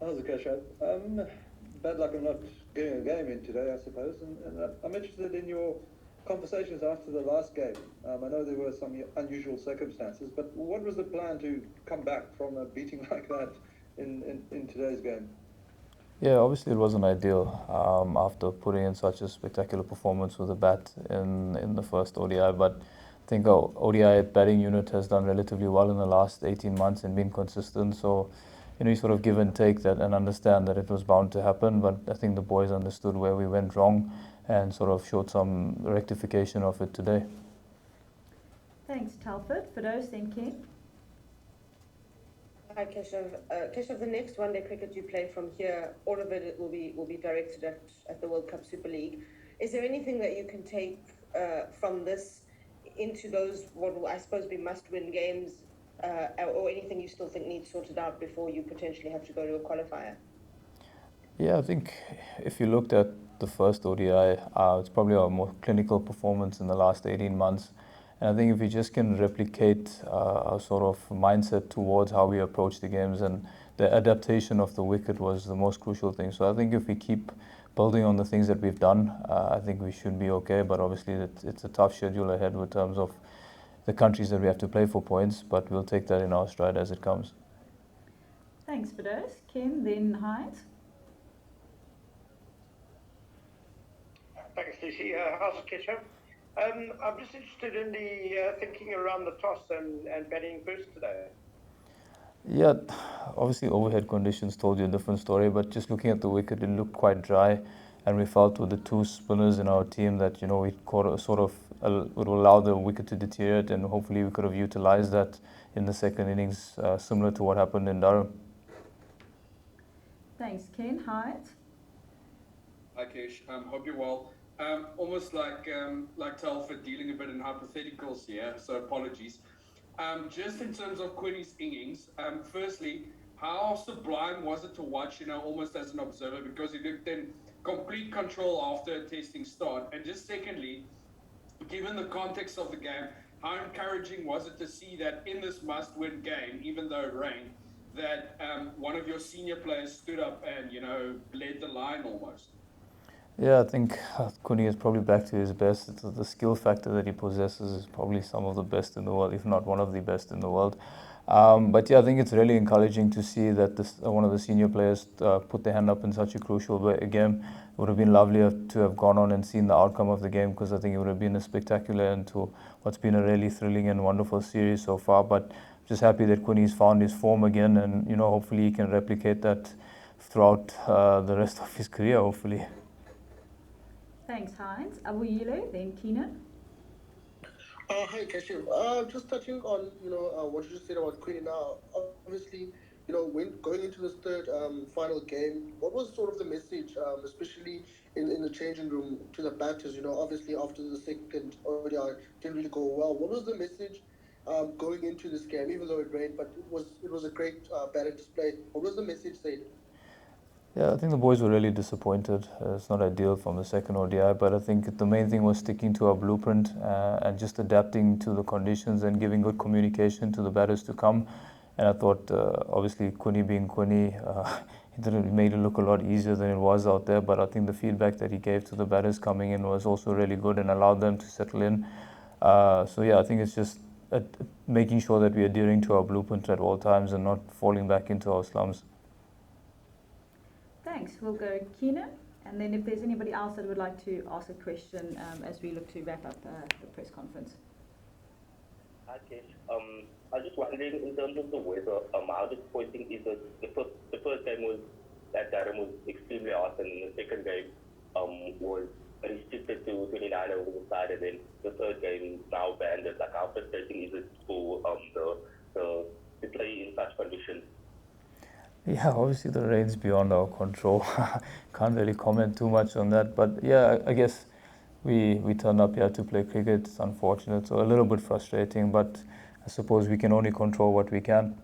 How's it, Keshav? Bad luck of not getting a game in today, I suppose. And I'm interested in your conversations after the last game. I know there were some unusual circumstances, but what was the plan to come back from a beating like that in today's game? Yeah, obviously it wasn't ideal after putting in such a spectacular performance with the bat in the first ODI. But I think our ODI batting unit has done relatively well in the last 18 months and been consistent. So, you sort of give and take that and understand that it was bound to happen. But I think the boys understood where we went wrong and sort of showed some rectification of it today. Thanks, Telford. For those thinking. Hi, Keshav. Keshav, the next one-day cricket you play from here, all of it will be directed at the World Cup Super League. Is there anything that you can take from this into those, what I suppose be must-win games, or anything you still think needs sorted out before you potentially have to go to a qualifier? Yeah, I think if you looked at the first ODI, it's probably our more clinical performance in the last 18 months. And I think if we just can replicate our sort of mindset towards how we approach the games, and the adaptation of the wicket was the most crucial thing. So I think if we keep building on the things that we've done, I think we should be okay. But obviously it's a tough schedule ahead in terms of the countries that we have to play for points, but we'll take that in our stride as it comes. Thanks for those. Ken, then Heinz. Thanks, Lucy. How's it, Keshav? I'm just interested in the thinking around the toss and batting first today. Yeah, obviously overhead conditions told you a different story, but just looking at the wicket, it looked quite dry, and we felt with the two spinners in our team that we sort of would allow the wicket to deteriorate, and hopefully we could have utilised that in the second innings, similar to what happened in Durham. Thanks, Ken. Hyatt. Hi, Kesh. Hope you're well. Almost like Telford, dealing a bit in hypotheticals here, so apologies. Just in terms of Quinny's innings, firstly, how sublime was it to watch, almost as an observer, because he looked in complete control after a testing start? And just secondly, given the context of the game, how encouraging was it to see that in this must-win game, even though it rained, that one of your senior players stood up and, led the line almost? Yeah, I think Kuni is probably back to his best. The skill factor that he possesses is probably some of the best in the world, if not one of the best in the world. But yeah, I think it's really encouraging to see that one of the senior players put their hand up in such a crucial game. It would have been lovely to have gone on and seen the outcome of the game, because I think it would have been a spectacular end to what's been a really thrilling and wonderful series so far. But just happy that Quinny's found his form again, and hopefully he can replicate that throughout the rest of his career, hopefully. Thanks, Heinz. Abuyile, then Keenan. Hi, Keshav. Just touching on what you just said about Queen now. Obviously, when going into this third final game, what was sort of the message, especially in the changing room to the batters? Obviously after the second ODI didn't really go well. What was the message going into this game, even though it rained? But it was a great batting display. What was the message said? Yeah, I think the boys were really disappointed. It's not ideal from the second ODI, but I think the main thing was sticking to our blueprint and just adapting to the conditions and giving good communication to the batters to come. And I thought, obviously, Quinny being Quinny, he made it look a lot easier than it was out there. But I think the feedback that he gave to the batters coming in was also really good and allowed them to settle in. So yeah, I think it's just making sure that we're adhering to our blueprint at all times and not falling back into our slums. Thanks. We'll go Keenan, and then if there's anybody else that would like to ask a question as we look to wrap up the press conference. Hi, Kesh. I was just wondering, in terms of the weather, how disappointing is it? The first game was that Durham was extremely hot, and the second game was restricted to 29 over the side, and then the third game now banned. Like, how frustrating is it for to play in such conditions? Yeah, obviously the rain's beyond our control. Can't really comment too much on that. But yeah, I guess we turned up here to play cricket. It's unfortunate, so a little bit frustrating, but I suppose we can only control what we can.